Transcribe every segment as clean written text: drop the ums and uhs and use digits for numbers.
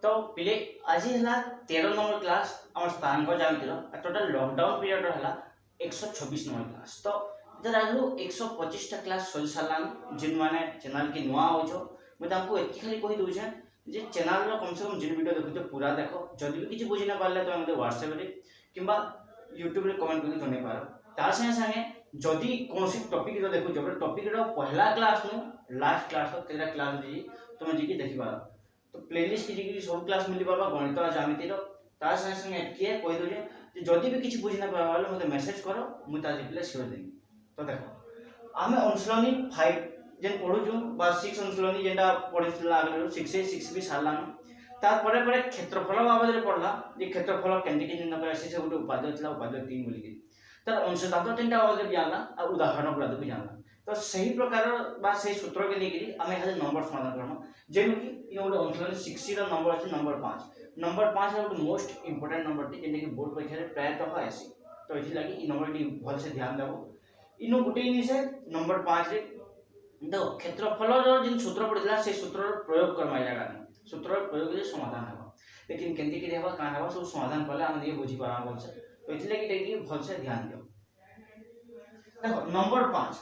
तो पिले आज है 13 नंबर क्लास आम स्थानांक जानतिर टोटाल लॉकडाउन पीरियड है 126 नंबर क्लास। तो इधर आगु 125 क्लास सरी सारान जिन मैंने चैनल की नुआ हो मुझे एति खाली कही दूचे जे चैनल कम से कम जिन वीडियो देखो पूरा देख जदि भी किसी बुझी ना पारे तो मतलब व्हाट्सएप रे किंबा यूट्यूब रे कमेंट करके जनै पारो। तार संगे संगे जदि कोनोसी टॉपिक रो देखो जब टॉपिक रो पहला क्लास नु लास्ट क्लास तक केरा क्लास दी तुम जी देखि पारो। तो प्लेलिस्ट की सब क्लास मिल पाबा गणित और ज्यामिति रो। तार संगे संगे एतिके कहि दो जे जदि भी किसी बुझी ना पारे मते मेसेज करो मु ता रिप्लाई श्योर देबी। तो देखो आमे अनुसरणी 5 जेन पढुछु बा 6 अनुसरणी जेंडा पढिसला आगले 6 भी सारलान तार परे परे क्षेत्रफल बाबद रे पढला जे क्षेत्रफल केंदि के निर्णय करे से गुटे उपादेय थला उपादेय 3 बोली के तार अंशदान तीनटा बाबद रे जानला और उदाहरण गुला भी जानला। तो सही प्रकार बा सही सूत्र के लेके आमे खाली नंबर समाधान करनो जेनु कि इ गुटे अनुसरणी 6 रो नंबर अछि नंबर 5 है गुटे मोस्ट इंपोर्टेंट नंबर टी जेने कि बोर्ड परीक्षा रे प्रायतः आसी। तो इथि लागि इ नंबर टी भल से ध्यान देबो इनो गुटे नि से नंबर 5 रे देखो क्षेत्रफल जिन सूत्र पड़ता से सूत्र प्रयोग करवा जागा सूत्र प्रयोग से समाधान होगा लेकिन केंति के हेबा कान हेबा सब समाधान पले हम ये बुझी पारा बोल से। तो इथले कि देखि भल से ध्यान दियो। देखो नंबर 5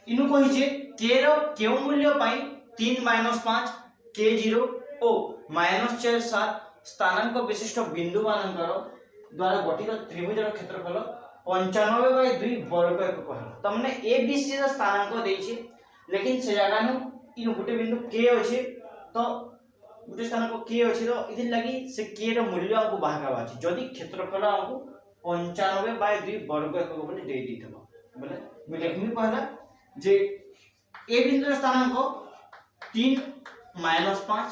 इनु कहि जे k रो केउ मूल्य पाई 3 - 5 k0 ओ -4 7 स्थानांक विशिष्ट बिंदु मानकर द्वारा गठित त्रिभुज रो क्षेत्रफल 95/2 वर्ग एकक तमने ए बी सी रो स्थानांक देछि लेकिन से जगह नु इन गुटे बिंदु k अछि तो गुटे स्थानांक k अछि तो इथि लागि से k रो मूल्य हमको बाहर अछि जदि क्षेत्रफल हमको 95/2 वर्ग एकक बोले दे दिथबो बोले मैं लिखमी पहला जे ए बिंदु रो स्थानांक 3 - 5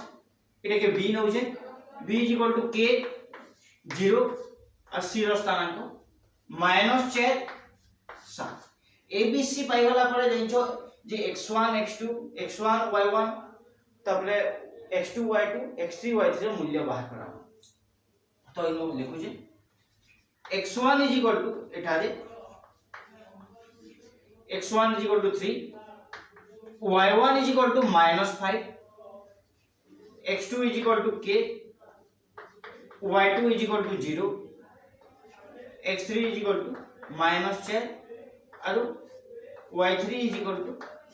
इटे के b नउ छै b = k 0 और c रो स्थानांक -4 7 एबीसी पाइगला परे जइछो जे x1 x2 x1 y1 तबले x2 y2 x3 y3 मूल्य बाहर करा। तो इनो लिखु जे x1 = एठारे x1 = 3 y1 = -5 x2 = k y2 = 0 x3 = -4 और y3 =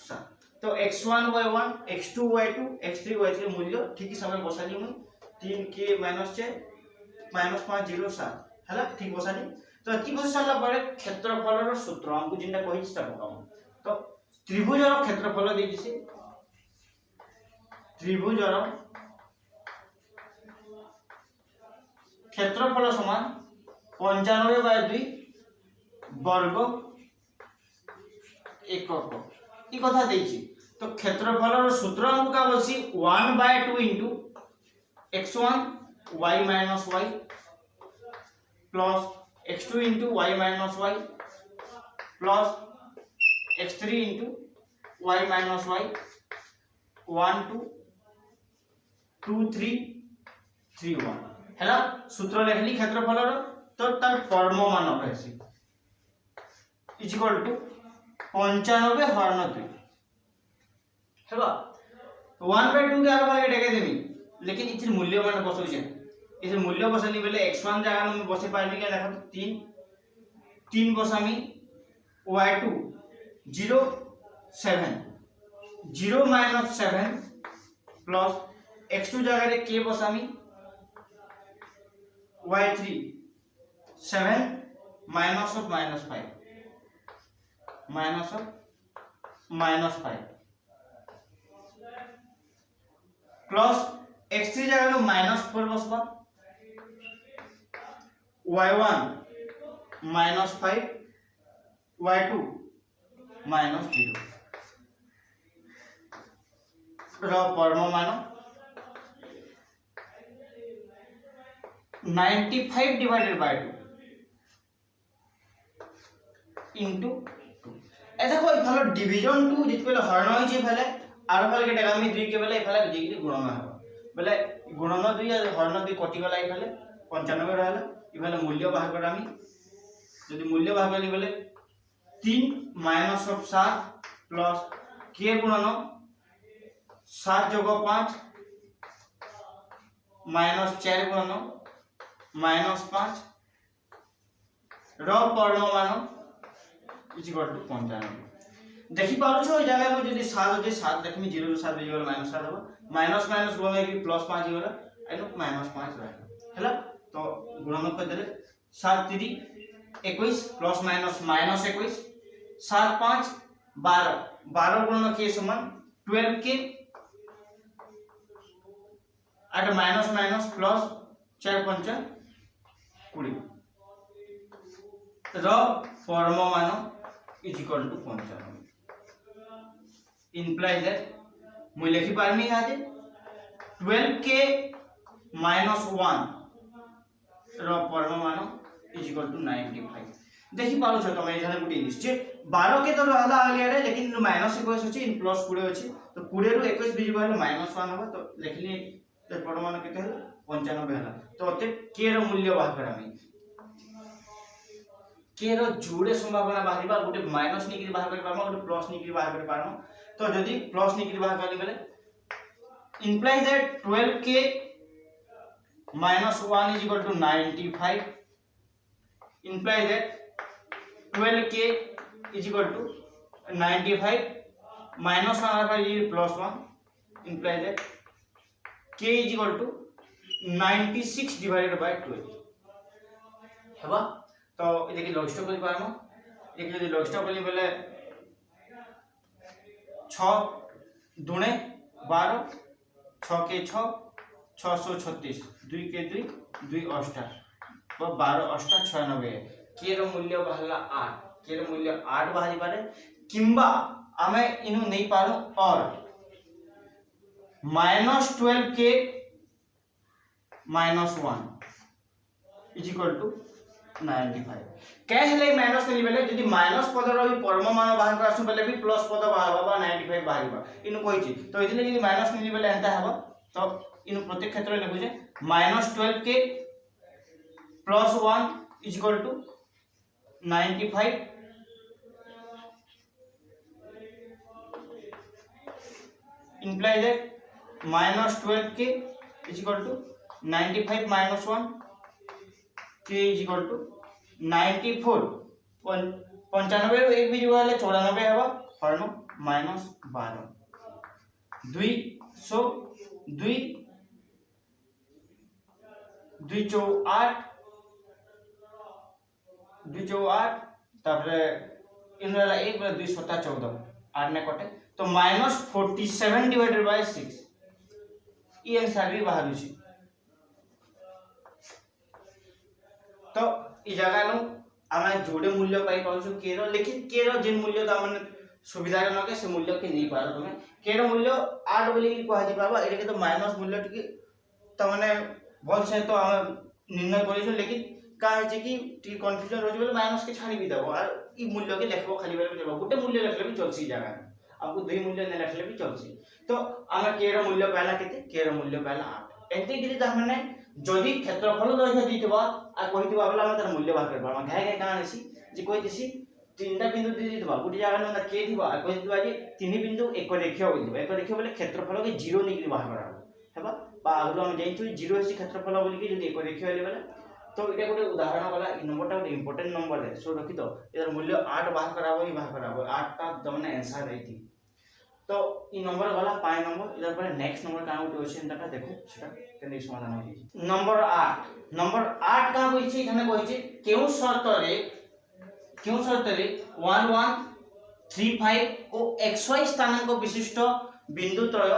7। तो x1 y1 x2 y2 x3 y3 मूल्य ठीक समय बसाली मु 3k -4 -5 0 7 हला ठीक बसाली। तो एति बस साला परे क्षेत्रफल रो सूत्र हमकु जिंदा कहि छि पकाऊ। तो त्रिभुज रो क्षेत्रफल देछि से त्रिभुज रो क्षेत्रफल समान 95/2 वर्ग एकक ई कथा देछि। तो क्षेत्रफल रो सूत्र हमको का बोलसी 1/2 x1 y - y plus x2 y - y plus x3 y - y 1 2 2 3 3 1 हैला सूत्र लेखली क्षेत्रफल रो तो तार कर्म मान रहसी इक्वल टू 95 हरण 2 हेबा 1/2 के आगे भागे डेके देमी लेकिन इथिर मूल्य मान बसौ छै इथिर मूल्य बसनी बेले x1 जगह में बसे पाइबी के देखो 3 बसामी y2 0 7 0 - 7 प्लस x2 जगह रे k बसामी y3 7 minus of -5 minus of -5 plus x3 जगह में -4 बसबा y1 -5 y2 -0 रो परम मान 95 divided by 2 into 2 ऐसा कोई फल डिवीजन 2 जित पहले हरण होई जे फले आर फल के टका में 2 के बेले फले डिग्री गुणन हो बेले गुणन 2 या हरण 2 कटि गला फले 95 रहला ई फले मूल्य बाहर करामी यदि मूल्य बाहर करी बेले 3 माइनस ऑफ 7 प्लस k गुणन 7 + 5 -4 गुणन -5 ର ପରିମାଣ इक्वल टू 95 देखि पारो छ ए जगह को जदी 7 होजे 7 देखमी 0 ରୁ 7 हो गेल -7 हो माइनस माइनस गुणन की +5 हो गेल एनो -5 रह हैला तो गुणन कर देले 7 3 21 प्लस माइनस -21 7 5 12 12 गुणन के समान 12 के आठ माइनस माइनस प्लस 4 5 20 र परमाणु is equal to 95 implies that मैं लिखि पारमी यादे 12 के -1 र परमाणु इज इक्वल टू 95 देखि पारो छ तमे एठाने गुटी निश्चय 12 के तो रहला आगे रे लेकिन -21 अछि इन प्लस 20 अछि तो 20 रु 21 बिजु बाले -1 होबा तो लिखली तो परमाणु केते हला 95 हला तो ओते के रो मूल्य बाहर करामी के रो जोड़े संभावना बाहरिबा गोटे माइनस निकरी बाहर कर पारमो गोटे प्लस निकरी बाहर कर पारमो तो जदी प्लस निकरी बाहर करली बेले implies that 12 के -1 is equal to 95 implies that 12 के is equal to 95 -1 आ पर ये +1 implies that k is equal to 96 divided by 12 हेबा तो इदे की लॉजिस्टिक करि पारमो एक जदी लॉजिस्टिक करि बेले 6 दुणे 12 6 के 6 636 2 के 2 2 अष्टा तो 12 अष्टा 96 के रो मूल्य बहला 8 के रो मूल्य 8 बाहरी पारे किंबा आमे इनु नहीं पारो और -12 के -1 इज इक्वल टू 95 क्या हेले माइनस नहीं बेले जदी माइनस पद रो परमाणु बाहर कर आसु बेले भी प्लस पद बाहर बा 95 बाहर इनु कहि छी तो इदिले जदी माइनस नहीं बेले एंता हबो तो इनु प्रत्येक क्षेत्र में लिखु जे -12 के +1 is equal to 95 implies that -12 के is equal to 95 -1 k is equal to 94 95 रो एक भी जो वाले 94 हवा फॉर्म -12 2 सो 2 2 चौ 8 2 चौ 8 तापर इन वाला एक बार 2 7 14 8 ने कटे तो -47 डिवाइडेड बाय 6 ई आंसर भी बाहर छी तो ई जगह नु आमे जोड़े मूल्य पाई पाउछु के रो लेकिन के रो जिन मूल्य त हमन सुविधा न के से मूल्य के नहीं पारो तमे के रो मूल्य 8 बोली की कहै पाबा एरे के तो माइनस मूल्य टिके त माने बोल से तो हम निर्णय करिसु लेकिन का है कि टी कंफ्यूजन हो जेबे माइनस के छानी भी दबो और ई मूल्य के लिखबो खाली बेले जेबो गुटे मूल्य लिखले भी चलसी जगह आपको दुई मूल्य ने लिखले भी चलसी तो आमे के रो मूल्य पहला केते के रो मूल्य पहला 8 एते गिरी त हमने जदि क्षेत्रफल दर्शय दितबा आ कहितबा बला हम तर मूल्य बाहर करबा हम घाय घाय कान अछि जे कोइ दिसी तीनटा बिंदु दे दितबा गुटी जगह न के दिबा आ कहितबा जे तीन बिंदु एक रेखा होई दिबा एक रेखा बोले क्षेत्रफल के 0 निकली बाहर करा हेबा बा आगु हम जाइछु 0 अछि क्षेत्रफल बोली के जदि एक रेखा होले बेले तो इटा गोटे उदाहरण वाला इ नंबरटा गोटे इंपोर्टेंट नंबर है सो रखि तो एकर मूल्य 8 बाहर कराबो ही बाहर कराबो 8 टा दमने आंसर रही तो इ नंबर वाला 5 नंबर इधर पर नेक्स्ट नंबर का आउट होइछ एंटा देखो सेटा केने समाधान होई छै नंबर 8 का होई छै एखाने कहै छै केउ शर्त रे 1 1 3 5 ओ xy स्थानांक विशिष्ट बिंदु त्रय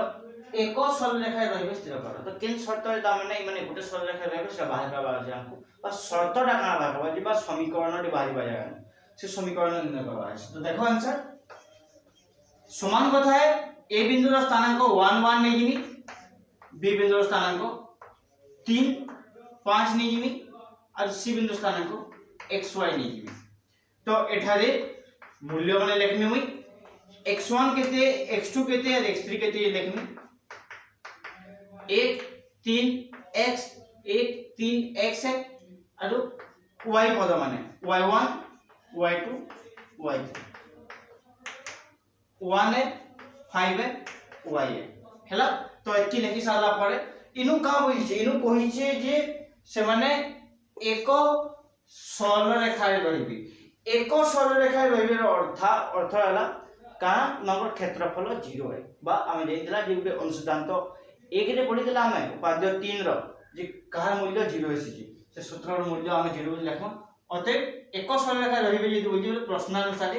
एक सरलरेखा रहबे स्थिर कर तो केन शर्त रे ता माने माने गुटे सरलरेखा रहबे से बाहर का बाहर हमको बस शर्तटा का बाहर करबा जे बा समीकरण रे बाहर जागा से समीकरण निर्णय करबा तो देखो आंसर समान कथा है ए बिंदु रो स्थानांक 1 1 नै जिमी बी बिंदु रो स्थानांक 3 5 नै जिमी और सी बिंदु स्थानांक xy नै जिमी तो एठारे मूल्य माने लेखमी हुई x1 केते x2 केते और x3 केते लेखमी 1 3 x 1 3 x है और y पद माने y1 y2 y3 1 है 5 है y है हेला तो एकी लेखि साला परे इनु का बोलछे इनु कहिछे जे से माने एक सरल रेखा रहिबे एक सरल रेखा रहिबे अर्थ हला का नंबर क्षेत्रफल 0 है बा आमे जेतला जे गुटे अनुसिद्धांत 1 रे पढि देला आमे उपाध्याय 3 रो जे का मूल्य 0 हेसी से सूत्र रो मूल्य आमे 0 लिखम अतः एक सरल रेखा रहिबे जे बोलछे प्रश्न अनुसार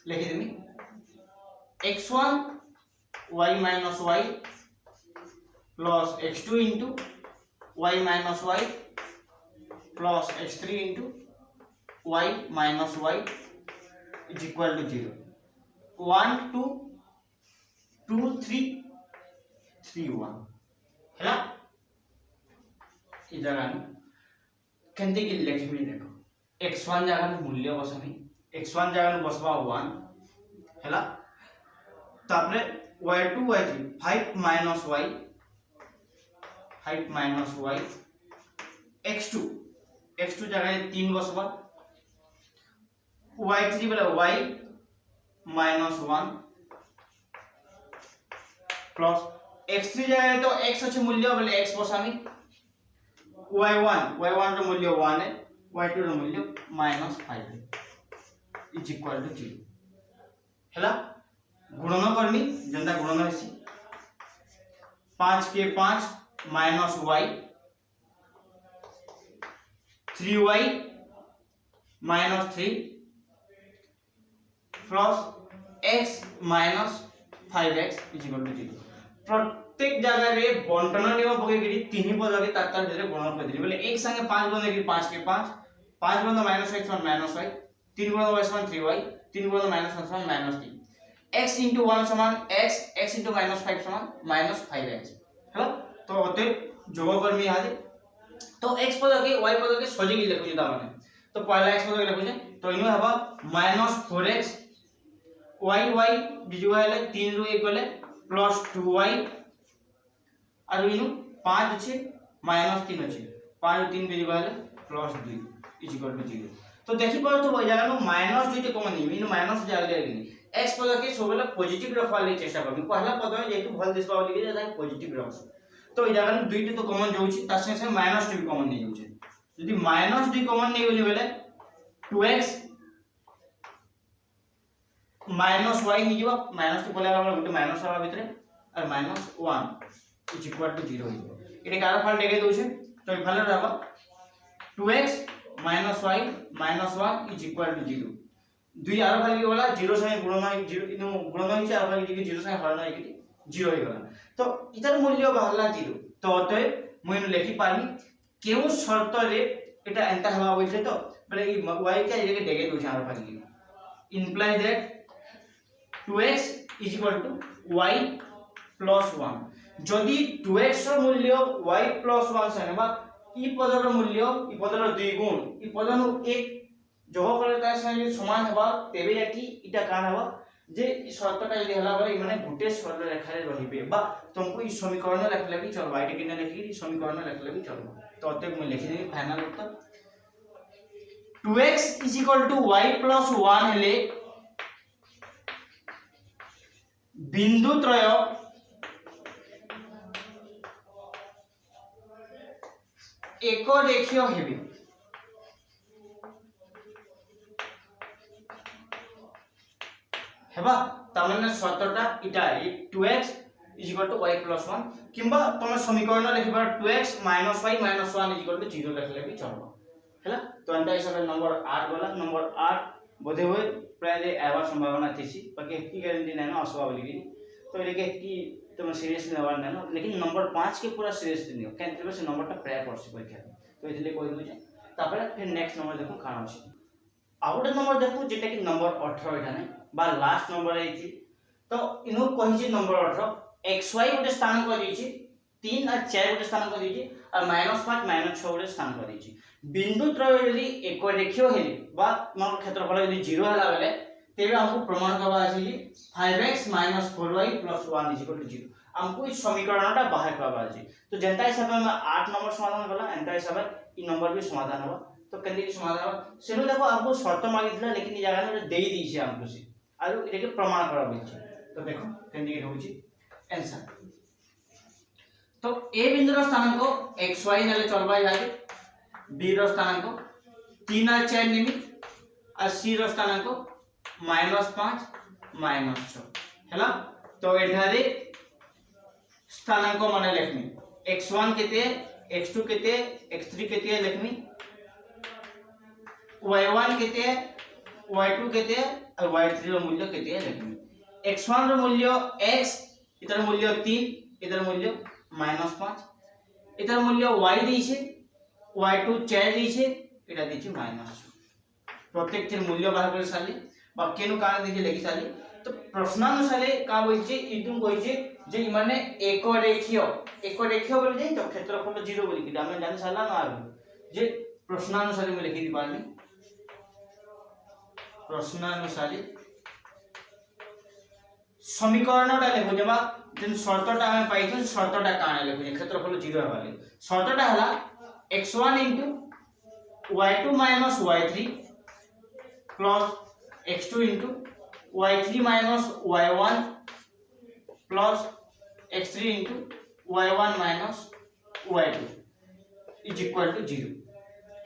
लिखि देमी x1 y minus y plus x2 into y minus y plus x3 into y minus y is equal to 0 1 2 2 3 3 1 हैला ई जगह में केंते की लिखबी देखो x1 जगह में मूल्य बसमी x1 जगह में बसबा 1 हैला तापरे y2 y3 5 minus y x2 जगह में 3 बसबा y3 बोले y minus 1 प्लस x3 जगह तो x अच्छे मूल्य बोले x बसामी y1 रो मूल्य 1 है y2 रो मूल्य -5 है इज इक्वल टू 0 हैला गुणन करमी जंदा गुणन हेसी 5 के 5 minus y 3y minus 3 plus x minus 5x is equal to 0 प्रत्येक जगह रे बंटन नियम पके गिरी तीन पद के तात्काल भितर गुणन कर दिली बोले एक संगे 5 गुणन गिरी 5 के 5 5 गुणन -x1 -y 3 गुणन y1 3y 3 गुणन -1 -3 x into 1 समान x x into -5 समान -5x है तो होते जोग करमी आदि तो x पद के y पद के सजी के लिखु ता माने तो पहला x पद के लिखु तो इनो हबा -4x y बिजु हैले 3 रु 1 गले +2y और इनो 5 अछि -3 अछि 5 3 बिजु हैले +2 इज इक्वल टू 0 तो देखि पर तो जगह नो माइनस दुइटे कॉमन नहीं इनो माइनस जगह लेगिनी x पद के सबले पॉजिटिव रखवा ले चेष्टा करबी पहला पद में जेतु भल दिसबा बोली जे ताके पॉजिटिव रखस तो ई जगह दुइटे तो कॉमन जोछि ता से -2 भी कॉमन नहीं जोछि यदि -2 कॉमन नहीं बोली बेले 2x -y ही जीवा -2 बोले हमरा गुटे माइनस हवा भितरे और -1 इज इक्वल टू 0 हो एटे कार फल देखे दोछे तो ई फल रहबा 2x -y -1 is equal to 0 दुई आरो भागी वाला 0 से गुणन 0 इनो गुणन हिचे आरो भागी कि 0 से हरण है कि 0 ही गला तो इतर मूल्य बाहरला 0 तो अतः मुइन लेखि पारमी केउ शर्त रे एटा एंता हवा होइसे तो बोले ई y के जगह देगे दोछ आरो भागी imply that 2x is equal to y + 1 जदि 2x रो मूल्य y + 1 से बा ई पदर मूल्य ई पदर द्विगुण ई पदनु 1 जोग करे ता संगे समान हबा तेबे जाकी इटा कान हबा जे ई शर्तटा यदि हला बरे माने गुटे सरल रेखा रे रहिबे बा तुमको ई समीकरण लिखले भी चलबा एटा किने लिखि ई समीकरण लिखले भी चलबा तो अते मैं लिखि देबी फाइनल उत्तर 2x = y + 1 हेले बिंदु त्रय एक रेखीय हेबे हेबा तमने शर्तटा इटा 2x = y + 1 किंबा तमे समीकरण लिखबा 2x - y - 1 = 0 लिखले भी चलबा हैला तो अंडा हिसाब नंबर 8 वाला नंबर 8 बोधे हुए प्राय दे आवा संभावना थीसी बाकी की गारंटी नै ना असवा बोली तो लेके की तुम सीरियस लेवा नै ना लेकिन नंबर 5 के पूरा सीरियस दियो कैन से नंबरटा प्राय पड़सी परीक्षा तो इतले कोइ दउ जे तापर फिर नेक्स्ट नंबर देखो काना अछि आउट नंबर देखो जेटा कि नंबर 18 एटा नै बा लास्ट नंबर आइछि तो इनो कहि नंबर 18 xy गोटे स्थान कर दैछि 3 और 4 गोटे स्थान कर दैछि और -5 -6 गोटे स्थान कर दैछि बिंदु त्रय यदि एक रेखीय हेले बा नंबर क्षेत्रफल यदि 0 हला बेले तेबे हमको प्रमाण करबा अछि कि 5x - 4y + 1 = 0 हमको इस समीकरणटा बाहर करबा अछि तो जनता हिसाब में 8 नंबर समाधान करला एंता हिसाब ई नंबर भी समाधान होबा तो केंदे की समाधान सेनो देखो आपको शर्त मांगी थिला लेकिन ई जगह ने दे दी छै हमको से आरो एके प्रमाण करबा छै तो देखो केंदी होउची आंसर। तो ए बिंदुर स्थानांक xy नेले चलबा याले, बी रो स्थानांक 3 और 4 निमि और सी रो स्थानांक -5 -6 हैला। तो एठारे स्थानांक माने लेखनी x1 केते, x2 केते, x3 केते लेखनी, y1 केते, y2 केते और y3 रो मूल्य केते लेखनी। x1 रो मूल्य x, इधर मूल्य 3, इधर मूल्य -5, इधर मूल्य y दी छे, y2 4 दी छे, एटा दी छे -6। प्रत्येक के मूल्य बाहर कर साली वाक्य नु कारण देखि लेखि साली। तो प्रश्नानुसार का बोलचे इदुम कहिचे जे माने एक रेखीय बोल जे तो क्षेत्रफल 0 बोली कि हम जानि साला ना आबे जे प्रश्नानुसार में लिखि दी पानी। प्रश्नानुसार समीकरणटा लेखो जेबा जिन शर्तटा हम पाइथु शर्तटा काने लेखो क्षेत्रफल 0 वाली शर्तटा हला x1 * y2 - y3 plus x2 * y3 - y1 plus x3 * y1 - y2 is equal to 0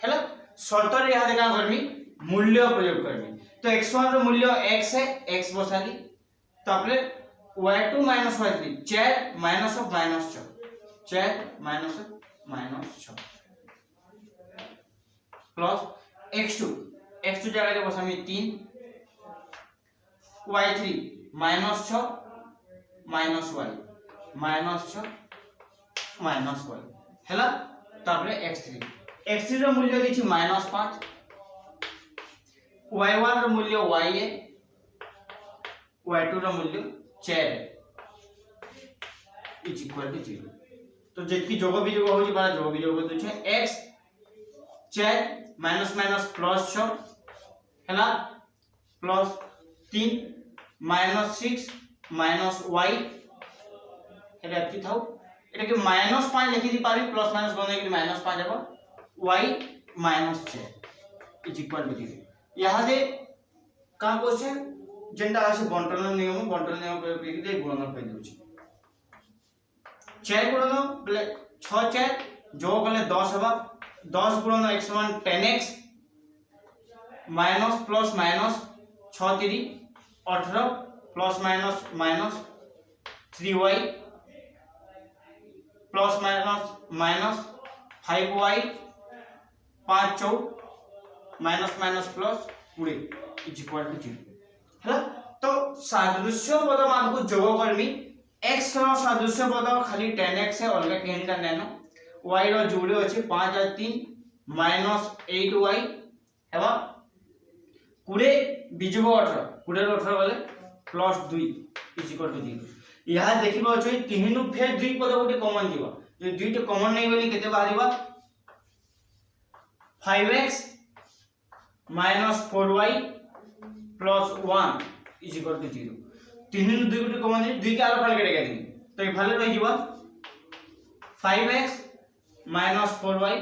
हैला। शर्त रे यहां देखा करमी मूल्य प्रयोग करमी। तो x1 रो मूल्य x है, x बसाली, तापले y2 - y3 4 -6 4 -6 plus x2 जगह रे बसामी 3 y3 -6 -y हैला। तापले x3 रो मूल्य दिछि -5, y1 रो मूल्य y है, y2 रो मूल्य 4 है इज इक्वल टू 0। तो जेकी जोग वियोग होची बा जोग वियोग दु छै x 4 प्लस 6 हैला प्लस 3 -6 y हैला की थाउ एटा के -5 लिखि दी पारी प्लस माइनस बने के -5 हेबो y -4 इज इक्वल टू 0। यहां दे का क्वेश्चन जेंटा आसे बंटन नियम प्रयोग करि दे गुणन कहि दउछि 4 गुणन बोले 6 4 जो गले 10 हेबा 10 गुणन x1 10x minus plus minus 6 3 18 plus minus minus 3y plus minus minus 5y 5 4 minus minus plus 20 is equal to 0 है। तो सादृश्य पद मान को जोग करमी x रो सादृश्य पद खाली 10x है अलग केनटा नेनो y रो जोड़े अछि 5 और 3 -8y हेबा 20 बिजब 18 20 रो 18 वाले प्लस 2 इज इक्वल टू 0। यहा देखिबो छै तीन नु फेर 2 पद गोटे कॉमन दिबो जे 2 टे कॉमन नै बोली केते बाहरिबा 5x - 4y plus 1 is equal to 0। तीन नु 2 गोटे कॉमन दे 2 के आर फाल केटे गेनी तो ए फाले रहि जिबा 5x - 4y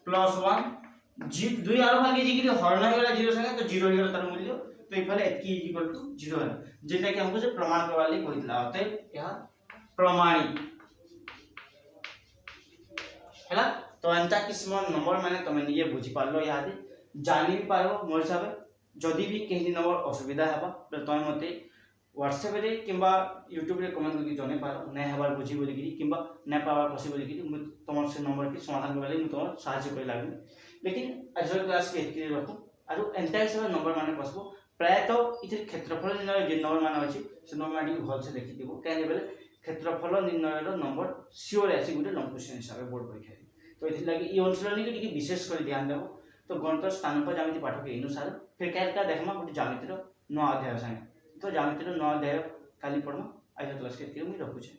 plus 1 ji 2 are फाल के जी के हरण होला 0 संगे तो 0 होला तार मूल्य तो ए फाले एतकी इज इक्वल टू 0 है जेटा कि हमको से प्रमाण प्रवाली कहितला होते यहां प्रमाणित हैला। तो अंता किस्म नंबर माने तमे निजे बुझी पारलो यादे जानि भी पारो मोर हिसाब जदी भी केही नंबर असुविधा हेबा तो तमे मते WhatsApp रे किबा YouTube रे कमेंट करके जने पारो नै हेबार बुझी बोली कि किबा नै पावर पॉसिबल कि मु तमर से नंबर के समाधान करले मु तमर सहायता करै लागबे। लेकिन आज क्लास के एतकी रखो आरो एंटा हिसाब नंबर माने पसबो प्राय तो इतिर क्षेत्रफल निर्णय जे नंबर माने अछि से नंबर माने भल से देखि दिबो काहे बेले क्षेत्रफल निर्णय रो नंबर सियोर आसी गुटे लंब क्वेश्चन हिसाब बोर्ड परीक्षा तो इथि लागि ई अनुसार नि कि विशेष कर ध्यान देबो। तो गणित स्थान पर ज्यामिति पाठ के अनुसार फिर क्या देखमा गुटे ज्यामिति रो 9 अध्याय संगे तो ज्यामिति रो 9 अध्याय काली पढमा आज क्लास के रखु छै।